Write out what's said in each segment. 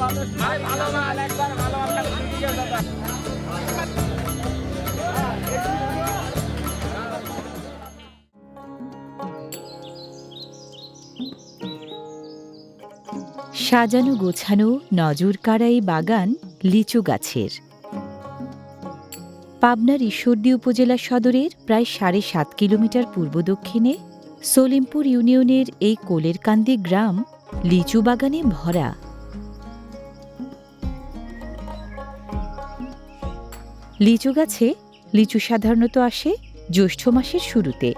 সাজানো গোছানো নজর কাড়া এই বাগান লিচু গাছের। পাবনার ঈশ্বরদী উপজেলা সদরের প্রায় ৭.৫ কিলোমিটার পূর্ব দক্ষিণে সলিমপুর ইউনিয়নের এই কোলেরকান্দি গ্রাম লিচু বাগানে ভরা। লিচু গাছে লিচু সাধারণত আসে জ্যৈষ্ঠ মাসের শুরুতে।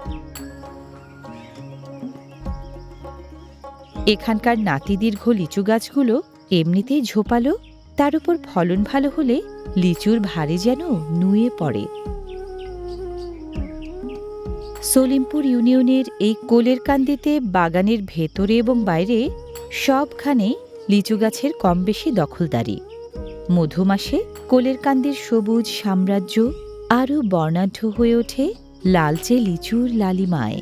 এখানকার নাতিদীর্ঘ লিচু গাছগুলো এমনিতেই ঝোপালো, তার উপর ফলন ভালো হলে লিচুর ভারে যেন নুয়ে পড়ে। সলিমপুর ইউনিয়নের এই কোলেরকান্দিতে বাগানের ভেতরে এবং বাইরে সবখানে লিচু গাছের কম বেশি দখলদারি। মধুমাসে কোলেরকান্দির সবুজ সাম্রাজ্য আরও বর্ণাঢ্য হয়ে ওঠে লালচে লিচুর লালিমায়।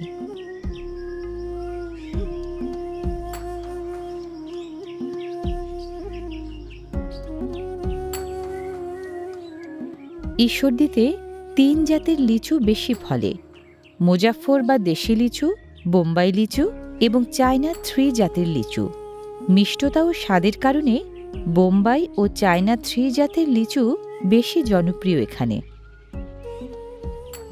ঈশ্বরদীতে ৩ জাতের লিচু বেশি ফলে: মুজাফফর বা দেশি লিচু, বোম্বাই লিচু এবং চায়না 3 জাতের লিচু। মিষ্টতা ও স্বাদের কারণে বোম্বাই ও চায়না 3 জাতের লিচু বেশি জনপ্রিয় এখানে।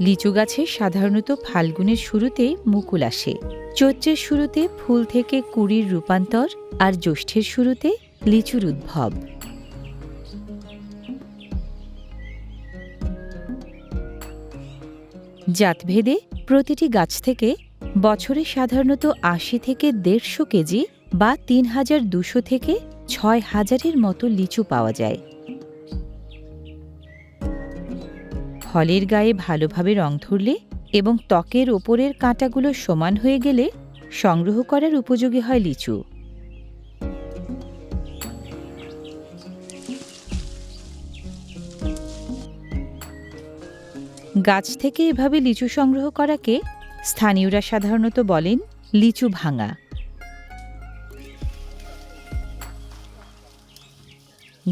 লিচু গাছে সাধারণত ফাল্গুনের শুরুতে মুকুল আসে, চৈত্রের শুরুতে ফুল থেকে কুঁড়ির রূপান্তর, আর জ্যৈষ্ঠের শুরুতে লিচুর উদ্ভব। জাতভেদে প্রতিটি গাছ থেকে বছরে সাধারণত ৮০ থেকে ১৫০ কেজি বা ৩,২০০ থেকে ৬,০০০-এর মতো লিচু পাওয়া যায়। ফলের গায়ে ভালোভাবে রং ধরলে এবং ত্বকের ওপরের কাঁটাগুলো সমান হয়ে গেলে সংগ্রহ করার উপযোগী হয় লিচু। গাছ থেকে এভাবে লিচু সংগ্রহ করাকে স্থানীয়রা সাধারণত বলেন লিচু ভাঙা।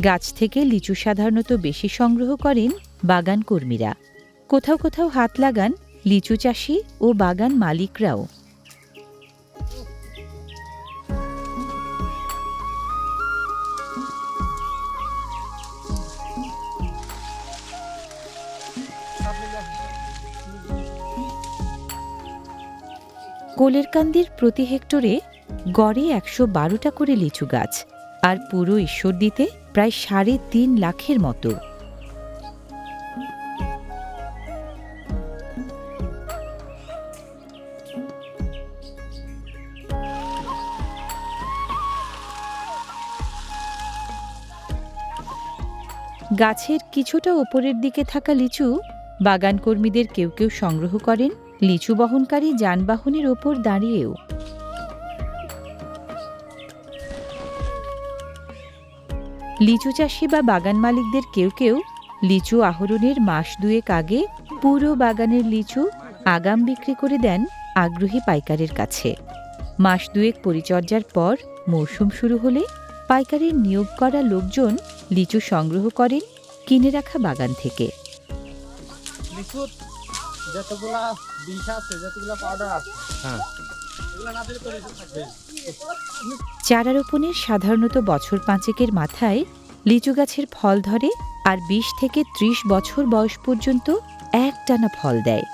গাছ থেকে লিচু সাধারণত বেশি সংগ্রহ করেন বাগান কর্মীরা। কোথাও কোথাও হাত লাগান লিচু চাষি ও বাগান মালিকরাও। কোলেরকান্দির প্রতি হেক্টরে গড়ে ১১২টা করে লিচু গাছ, আর পুরো ঈশ্বরদীতে প্রায় ৩.৫ লাখের মতো। গাছের কিছুটা ওপরের দিকে থাকা লিচু বাগান কর্মীদের কেউ কেউ সংগ্রহ করেন লিচু বহনকারী যানবাহনের ওপর দাঁড়িয়েও। লিচু চাষি বা বাগান মালিকদের কেউ কেউ লিচু আহরণের মাস ২ আগে পুরো বাগানের লিচু আগাম বিক্রি করে দেন আগ্রহী পাইকারের কাছে। মাস ২ পরিচর্যার পর মৌসুম শুরু হলে পাইকারের নিয়োগ করা লোকজন লিচু সংগ্রহ করেন কিনে রাখা বাগান থেকে। চারা রোপণের সাধারণত বছর ৫ মাথায় লিচু গাছের ফল ধরে, আর ২০ থেকে ৩০ বছর বয়স পর্যন্ত একটানা ফল দেয়।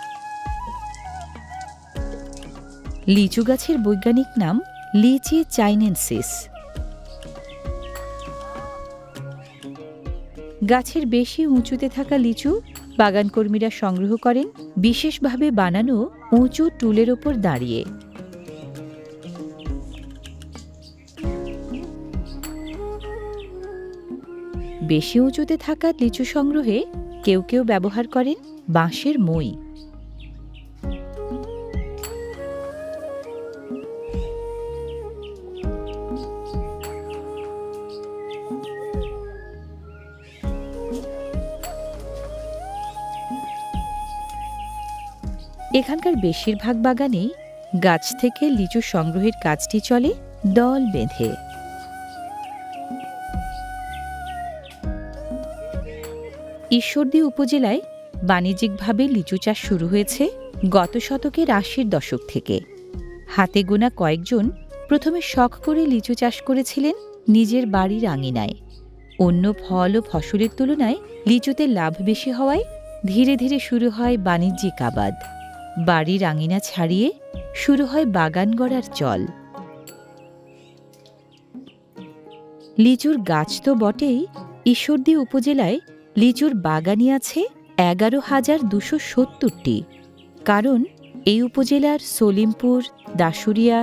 লিচু গাছের বৈজ্ঞানিক নাম লিচি চাইনেনসিস। গাছের বেশি উঁচুতে থাকা লিচু বাগান কর্মীরা সংগ্রহ করেন বিশেষভাবে বানানো উঁচু টুলের ওপর দাঁড়িয়ে। বেশি উঁচুতে থাকা লিচু সংগ্রহে কেউ কেউ ব্যবহার করেন বাঁশের মই। এখানকার বেশিরভাগ বাগানেই গাছ থেকে লিচু সংগ্রহের কাজটি চলে দল বেঁধে। ঈশ্বরদী উপজেলায় বাণিজ্যিকভাবে লিচু চাষ শুরু হয়েছে গত শতকের ৮০-র দশক থেকে। হাতে গোনা কয়েকজন প্রথমে শখ করে লিচু চাষ করেছিলেন নিজের বাড়ির আঙিনায়। অন্য ফল ও ফসলের তুলনায় লিচুতে লাভ বেশি হওয়ায় ধীরে ধীরে শুরু হয় বাণিজ্যিক আবাদ। বাড়ির আঙিনা ছাড়িয়ে শুরু হয় বাগান গড়ার চল। লিচুর গাছ তো বটেই, ঈশ্বরদী উপজেলায় লিচুর বাগানই আছে ১১,২৭০টি। কারণ এই উপজেলার সলিমপুর, দাসুরিয়া,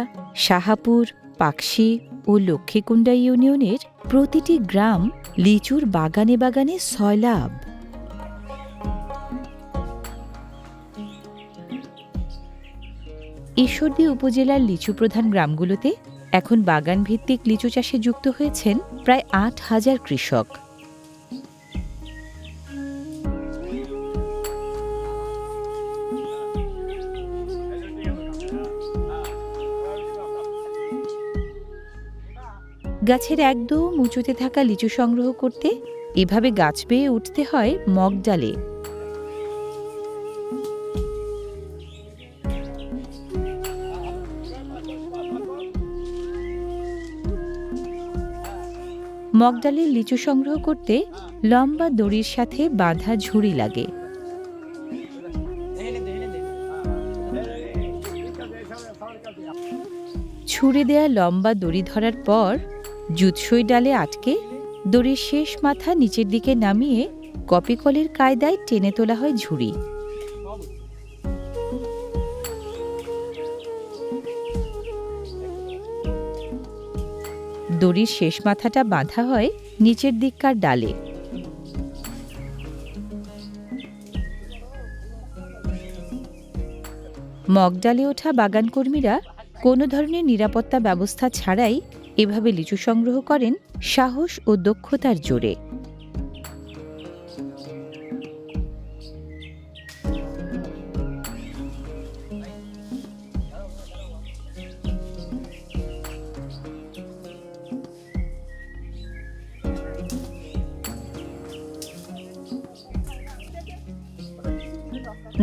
সাহাপুর, পাকশি ও লক্ষ্মীকুণ্ডা ইউনিয়নের প্রতিটি গ্রাম লিচুর বাগানে বাগানে সয়লাব। ঈশ্বরদী উপজেলার লিচু প্রধান গ্রামগুলোতে এখন বাগান ভিত্তিক লিচু চাষে যুক্ত হয়েছেন প্রায় ৮,০০০ কৃষক। গাছের একদম উঁচুতে থাকা লিচু সংগ্রহ করতে এভাবে গাছ বেয়ে উঠতে হয় মগডালে। মগডালের লিচু সংগ্রহ করতে লম্বা দড়ির সাথে বাঁধা ঝুড়ি লাগে। ছুঁড়ে দেয়া লম্বা দড়ি ধরার পর জুৎসই ডালে আটকে দড়ির শেষ মাথা নিচের দিকে নামিয়ে কপিকলের কায়দায় টেনে তোলা হয় ঝুড়ি। দড়ির শেষ মাথাটা বাঁধা হয় নিচের দিককার ডালে। মগডালে ওঠা বাগান কর্মীরা কোনো ধরনের নিরাপত্তা ব্যবস্থা ছাড়াই এভাবে লিচু সংগ্রহ করেন সাহস ও দক্ষতার জোরে।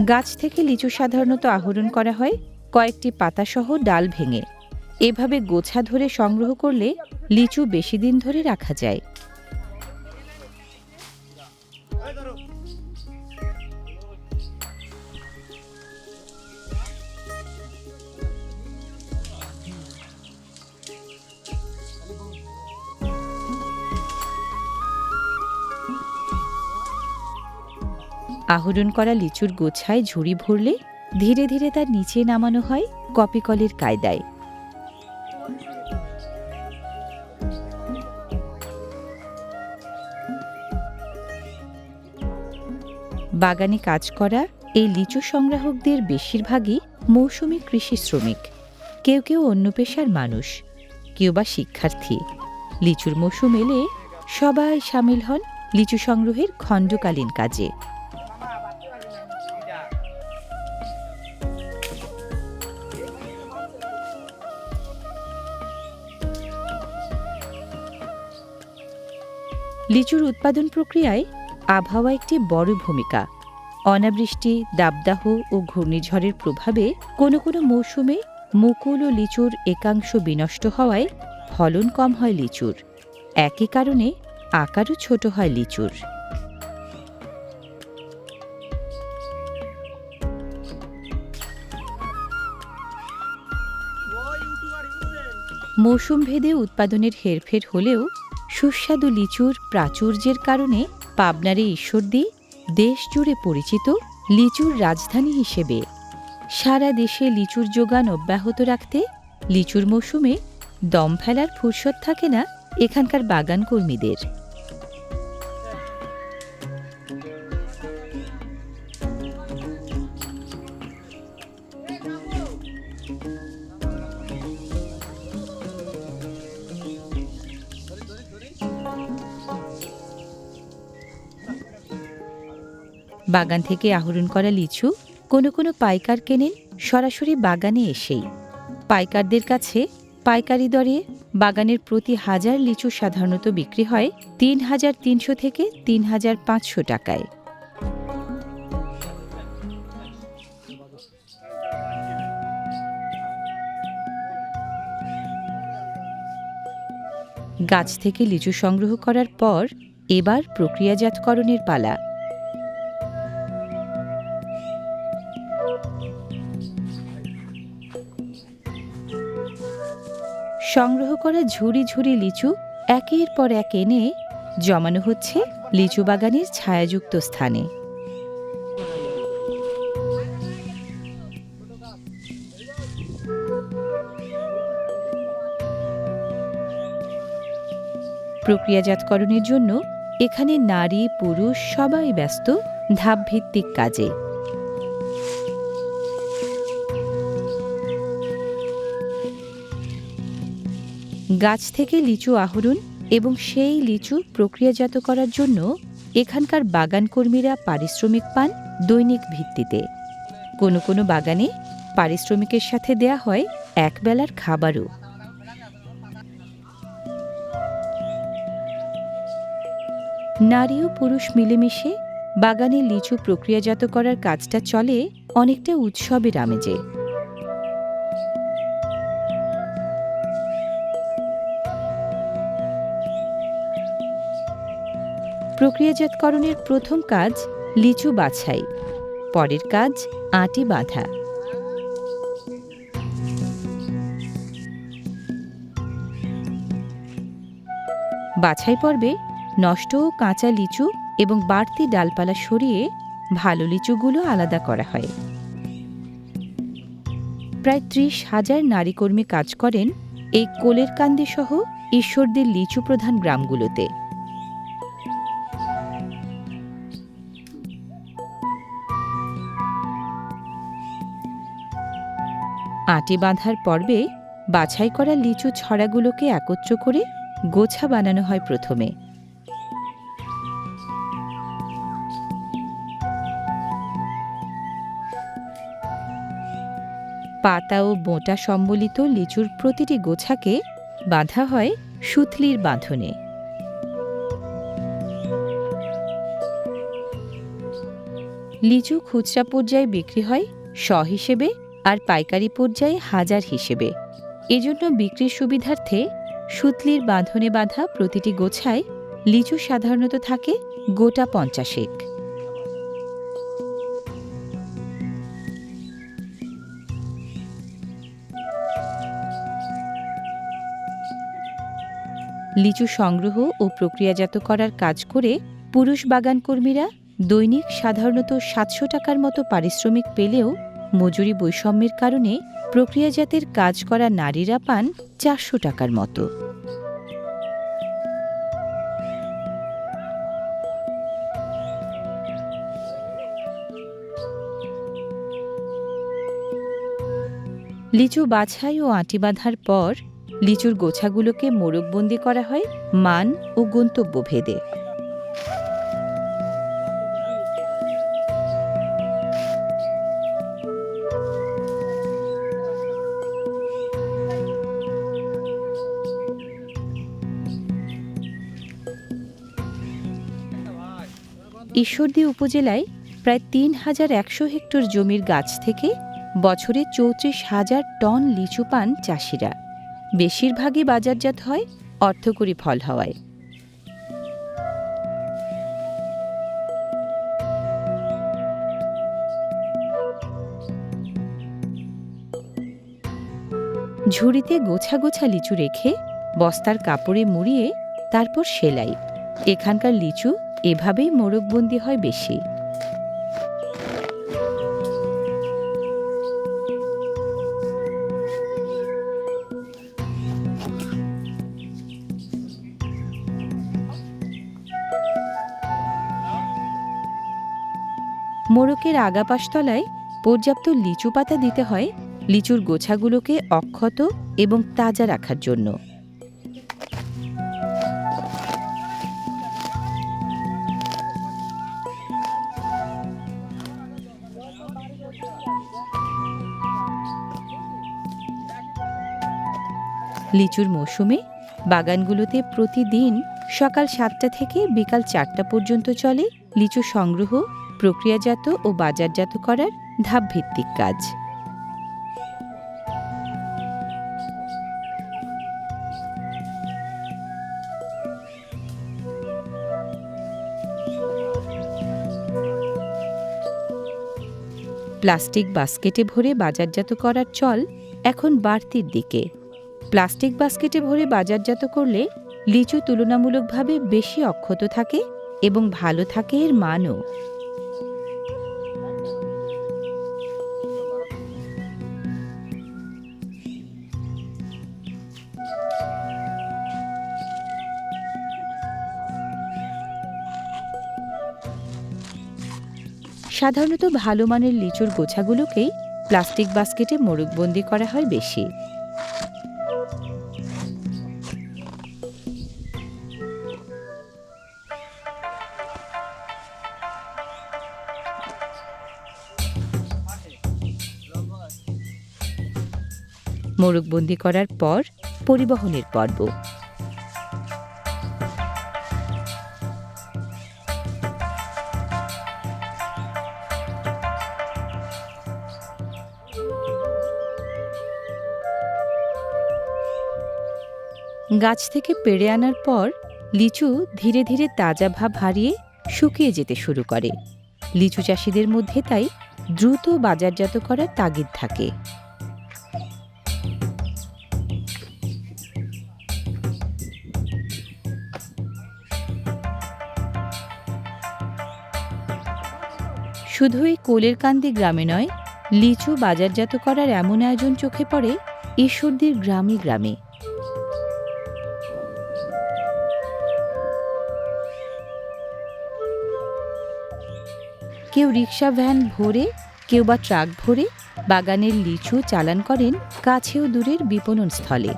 গাছ থেকে লিচু সাধারণত আহরণ করা হয় কয়েকটি পাতাসহ ডাল ভেঙে। এভাবে গোছা ধরে সংগ্রহ করলে লিচু বেশি দিন ধরে রাখা যায়। আহরণ করা লিচুর গোছায় ঝুড়ি ভরলে ধীরে ধীরে তার নিচে নামানো হয় কপিকলের কায়দায়। বাগানে কাজ করা এই লিচু সংগ্রাহকদের বেশিরভাগই মৌসুমী কৃষি শ্রমিক। কেউ কেউ অন্য পেশার মানুষ, কেউ বা শিক্ষার্থী। লিচুর মৌসুম এলে সবাই সামিল হন লিচু সংগ্রহের খণ্ডকালীন কাজে। লিচুর উৎপাদন প্রক্রিয়ায় আবহাওয়া একটি বড় ভূমিকা। অনাবৃষ্টি, দাবদাহ ও ঘূর্ণিঝড়ের প্রভাবে কোনো কোনো মৌসুমে মুকুল ও লিচুর একাংশ বিনষ্ট হওয়ায় ফলন কম হয় লিচুর। একই কারণে আকারও ছোট হয় লিচুর। মৌসুম ভেদে উৎপাদনের হেরফের হলেও সুস্বাদু লিচুর প্রাচুর্যের কারণে পাবনার এই ঈশ্বরদী দেশ জুড়ে পরিচিত লিচুর রাজধানী হিসেবে। সারা দেশে লিচুর যোগান অব্যাহত রাখতে লিচুর মৌসুমে দম ফেলার ফুরসত থাকে না এখানকার বাগান কর্মীদের। বাগান থেকে আহরণ করা লিচু কোনো কোনো পাইকার কেনেন সরাসরি বাগানে এসেই। পাইকারদের কাছে পাইকারি দরে বাগানের প্রতি ১,০০০ লিচু সাধারণত বিক্রি হয় ৩,৩০০ থেকে ৩,৫০০ টাকায়। গাছ থেকে লিচু সংগ্রহ করার পর এবার প্রক্রিয়াজাতকরণের পালা। সংগ্রহ করা ঝুড়ি ঝুড়ি লিচু একের পর এক এনে জমানো হচ্ছে লিচু বাগানের ছায়াযুক্ত স্থানে। প্রক্রিয়াজাতকরণের জন্য এখানে নারী পুরুষ সবাই ব্যস্ত ধাপভিত্তিক কাজে। গাছ থেকে লিচু আহরণ এবং সেই লিচু প্রক্রিয়াজাত করার জন্য এখানকার বাগান কর্মীরা পারিশ্রমিক পান দৈনিক ভিত্তিতে। কোনো কোনো বাগানে পারিশ্রমিকের সাথে দেয়া হয় একবেলার খাবারও। নারী ও পুরুষ মিলেমিশে বাগানে লিচু প্রক্রিয়াজাত করার কাজটা চলে অনেকটা উৎসবের আমেজে। প্রক্রিয়াজাতকরণের প্রথম কাজ লিচু বাছাই, পরের কাজ আটি বাঁধা। বাছাই পর্বে নষ্ট ও কাঁচা লিচু এবং বাড়তি ডালপালা সরিয়ে ভালো লিচুগুলো আলাদা করা হয়। প্রায় ৩০,০০০ নারী কর্মী কাজ করেন এই কোলেরকান্দি সহ ঈশ্বরদীর লিচু প্রধান গ্রামগুলোতে। আটি বাঁধার পর্বে বাছাই করা লিচু ছড়াগুলোকে একত্র করে গোছা বানানো হয় প্রথমে। পাতা ও বোঁটা সম্বলিত লিচুর প্রতিটি গোছাকে বাঁধা হয় সুতলির বাঁধনে। লিচু খুচরা পর্যায়ে বিক্রি হয় শ হিসেবে আর পাইকারি পর্যায়ে হাজার হিসেবে। এজন্য বিক্রির সুবিধার্থে সুতলির বাঁধনে বাঁধা প্রতিটি গোছায় লিচু সাধারণত থাকে গোটা ৫০। লিচু সংগ্রহ ও প্রক্রিয়াজাত করার কাজ করে পুরুষ বাগান কর্মীরা দৈনিক সাধারণত ৭০০ টাকার মতো পারিশ্রমিক পেলেও মজুরি বৈষম্যের কারণে প্রক্রিয়াজাতের কাজ করা নারীরা পান ৪০০ টাকার মতো। লিচু বাছাই ও আঁটি বাঁধার পর লিচুর গোছাগুলোকে মোড়কবন্দি করা হয় মান ও গন্তব্য ভেদে। ঈশ্বরদী উপজেলায় প্রায় ৩,১০০ হেক্টর জমির গাছ থেকে বছরে ৩৪,০০০ টন লিচু পান চাষিরা। বেশিরভাগই বাজারজাত হয় অর্থকরী ফল হওয়ায়। ঝুড়িতে গোছা গোছা লিচু রেখে বস্তার কাপড়ে মুড়িয়ে তারপর সেলাই। এখানকার লিচু এভাবেই মোড়কবন্দি হয় বেশি। মোড়কের আগাপাশতলায় পর্যাপ্ত লিচু পাতা দিতে হয় লিচুর গোছাগুলোকে অক্ষত এবং তাজা রাখার জন্য। লিচুর মৌসুমে বাগানগুলোতে প্রতিদিন সকাল ৭টা থেকে বিকাল ৪টা পর্যন্ত চলে লিচু সংগ্রহ, প্রক্রিয়াজাত ও বাজারজাত করার ধাপভিত্তিক কাজ। প্লাস্টিক বাস্কেটে ভরে বাজারজাত করার চল এখন বাড়তির দিকে। প্লাস্টিক বাস্কেটে ভরে বাজারজাত করলে লিচু তুলনামূলকভাবে বেশি অক্ষত থাকে এবং ভালো থাকে এর মানও। সাধারণত ভালো মানের লিচুর গোছাগুলোকেই প্লাস্টিক বাস্কেটে মোড়কবন্দি করা হয় বেশি। মোড়কবন্দি করার পর পরিবহনের পর্ব। গাছ থেকে পেড়ে আনার পর লিচু ধীরে ধীরে তাজা ভাব হারিয়ে শুকিয়ে যেতে শুরু করে। লিচু চাষিদের মধ্যে তাই দ্রুত বাজারজাত করার তাগিদ থাকে। শুধু এই কোলেরকান্দি গ্রামে নয়, লিচু বাজারজাত করার এমন আয়োজন চোখে পড়ে ঈশ্বরদীর গ্রামে গ্রামে। কেউ রিক্সা ভ্যান ভরে, কেউ বা ট্রাক ভরে বাগানের লিচু চালান করেন কাছেও দূরের বিপণন স্থলে।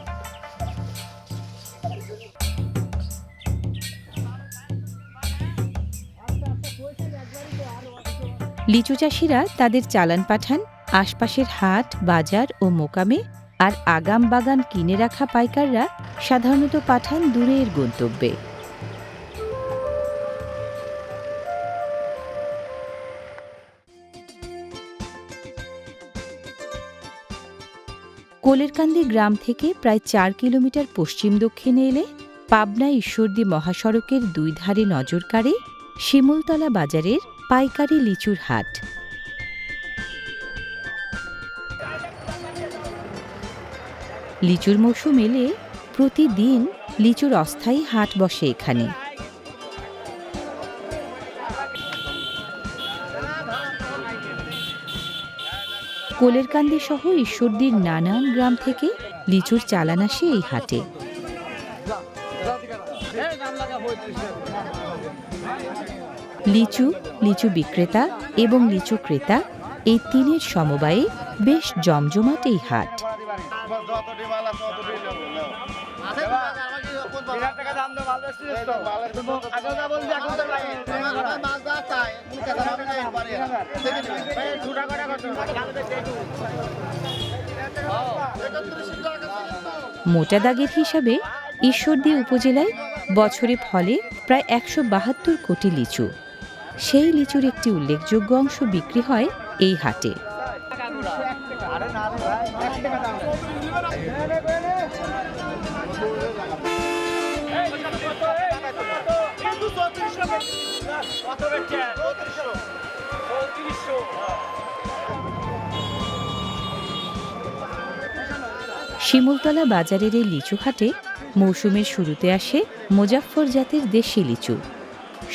লিচু চাষিরা তাদের চালান পাঠান আশপাশের হাট, বাজার ও মোকামে, আর আগাম বাগান কিনে রাখা পাইকাররা সাধারণত পাঠান দূরের গন্তব্যে। কোলেরকান্দি গ্রাম থেকে প্রায় 4 কিলোমিটার পশ্চিম দক্ষিণে এলে পাবনা ঈশ্বরদী মহাসড়কের দুই ধারে নজর কাড়ে শিমুলতলা বাজারের পাইকারি লিচুর হাট। লিচুর মৌসুম এলে প্রতিদিন লিচুর অস্থায়ী হাট বসে এখানে। কোলেরকান্দি সহ ঈশ্বরদীর নানান গ্রাম থেকে লিচুর চালান আসে এই হাটে। লিচু, লিচু বিক্রেতা এবং লিচু ক্রেতা এই তিনের সমবায়ে বেশ জমজমাট এই হাট। মোটা দাগের হিসাবে ঈশ্বরদী উপজেলায় বছরে ফলে প্রায় 172 কোটি লিচু। সেই লিচুর একটি উল্লেখযোগ্য অংশ বিক্রি হয় এই হাটে। শিমুলতলা বাজারের এই লিচু হাটে মৌসুমের শুরুতে আসে মুজাফফর জাতের দেশি লিচু।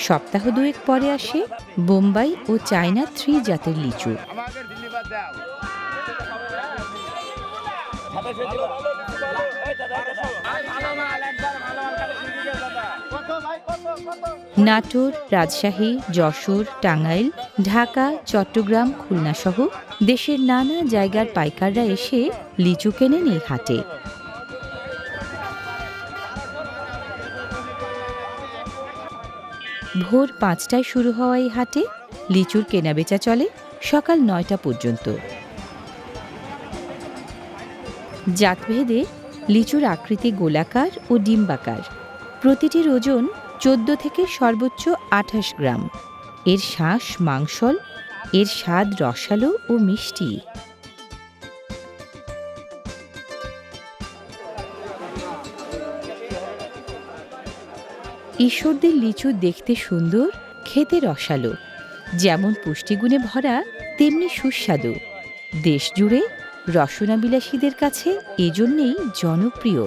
সপ্তাহ দুয়েক পরে আসে বোম্বাই ও চায়না 3 জাতের লিচু। নাটোর, রাজশাহী, যশোর, টাঙ্গাইল, ঢাকা, চট্টগ্রাম, খুলনা সহ দেশের নানা জায়গার পাইকাররা এসে লিচু কেনেন এই হাটে। ভোর 5টায় শুরু হওয়া এই হাটে লিচুর কেনাবেচা চলে সকাল 9টা পর্যন্ত। জাতভেদে লিচুর আকৃতি গোলাকার ও ডিম্বাকার। প্রতিটির ওজন 14 থেকে সর্বোচ্চ 28 গ্রাম। এর শাঁস মাংসল, এর স্বাদ রসালো ও মিষ্টি। ঈশ্বরদীর লিচু দেখতে সুন্দর, খেতে রসালো। যেমন পুষ্টিগুণে ভরা, তেমনি সুস্বাদু। দেশ জুড়ে রসনাবিলাসীদের কাছে এজন্যেই জনপ্রিয়।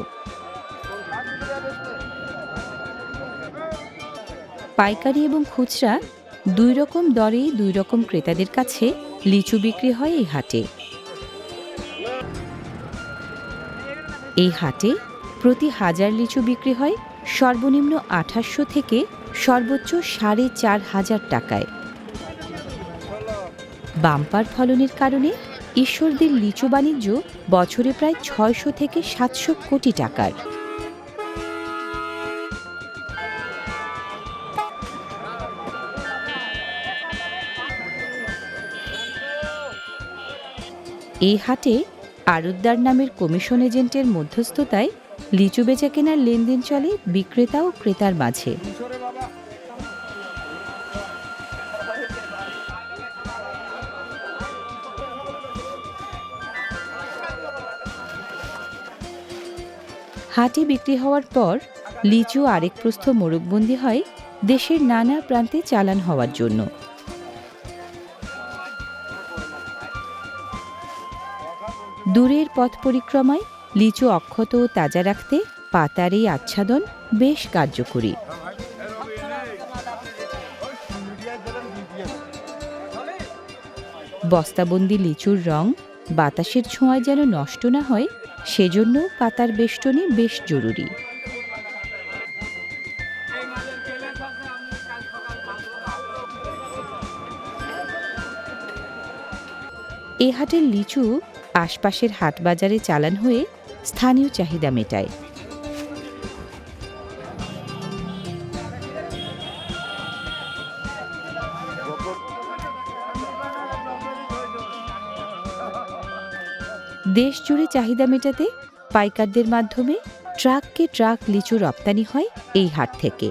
পাইকারি এবং খুচরা দুই রকম দরেই দুই রকম ক্রেতাদের কাছে লিচু বিক্রি হয় এই হাটে। এই হাটে প্রতি হাজার লিচু বিক্রি হয় সর্বনিম্ন ২৮০০ থেকে সর্বোচ্চ ৪,৫০০ টাকায়। বাম্পার ফলনের কারণে ঈশ্বরদীর লিচু বাণিজ্য বছরে প্রায় ৬০০ থেকে ৭০০ কোটি টাকার। এই হাটে আড়তদার নামের কমিশন এজেন্টের মধ্যস্থতায় লিচু বেচা কেনার লেনদেন চলে বিক্রেতা ও ক্রেতার মাঝে। হাটে বিক্রি হওয়ার পর লিচু আরেক প্রস্থ মোড়কবন্দি হয় দেশের নানা প্রান্তে চালান হওয়ার জন্য। দূরের পথ পরিক্রমায় লিচু অক্ষত ও তাজা রাখতে পাতার এই আচ্ছাদন বেশ কার্যকরী। বস্তাবন্দি লিচুর রং বাতাসের ছোঁয়ায় যেন নষ্ট না হয়, সেজন্য পাতার বেষ্টনী বেশ জরুরি। এ হাটের লিচু আশপাশের হাট বাজারে চালান হয়ে স্থানীয় চাহিদা মেটায়। দেশ জুড়ে চাহিদা মেটাতে পাইকারদের মাধ্যমে ট্রাককে ট্রাক লিচু রপ্তানি হয় এই হাট থেকে।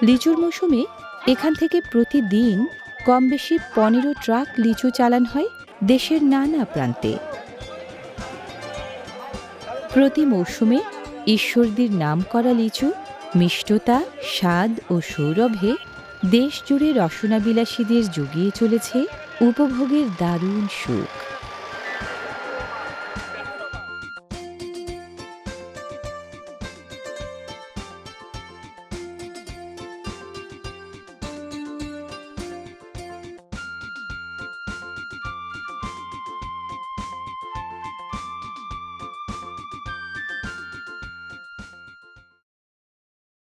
লিচুর মৌসুমে এখান থেকে প্রতিদিন কম বেশি ১৫ ট্রাক লিচু চালান হয় দেশের নানা প্রান্তে। প্রতি মৌসুমে ঈশ্বরদীর নামকরা লিচু মিষ্টতা, স্বাদ ও সৌরভে দেশ জুড়ে রসনাবিলাসীদের জুগিয়ে চলেছে উপভোগের দারুণ সুখ।